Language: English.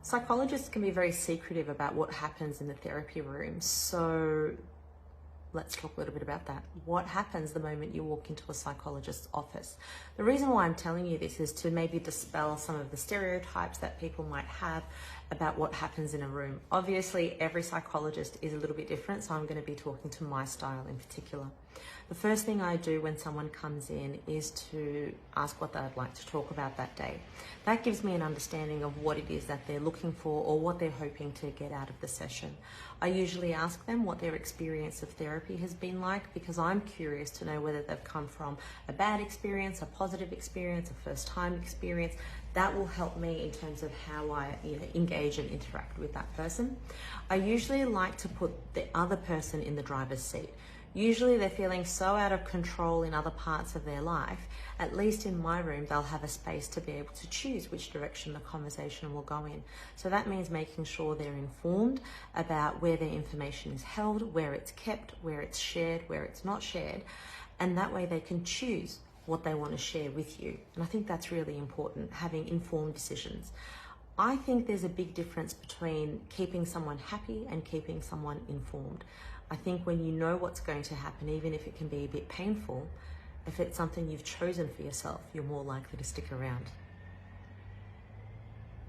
Psychologists can be very secretive about what happens in the therapy room. So let's talk a little bit about that. What happens the moment you walk into a psychologist's office? The reason why I'm telling you this is to maybe dispel some of the stereotypes that people might have about what happens in a room. Obviously, every psychologist is a little bit different, so I'm going to be talking to my style in particular. The first thing I do when someone comes in is to ask what they'd like to talk about that day. That gives me an understanding of what it is that they're looking for or what they're hoping to get out of the session. I usually ask them what their experience of therapy has been like, because I'm curious to know whether they've come from a bad experience, a positive experience, a first-time experience. That will help me in terms of how I engage and interact with that person. I usually like to put the other person in the driver's seat. Usually they're feeling so out of control in other parts of their life, at least in my room, they'll have a space to be able to choose which direction the conversation will go in. So that means making sure they're informed about where their information is held, where it's kept, where it's shared, where it's not shared, and that way they can choose what they want to share with you. And I think that's really important, having informed decisions. I think there's a big difference between keeping someone happy and keeping someone informed. I think when you know what's going to happen, even if it can be a bit painful, if it's something you've chosen for yourself, you're more likely to stick around.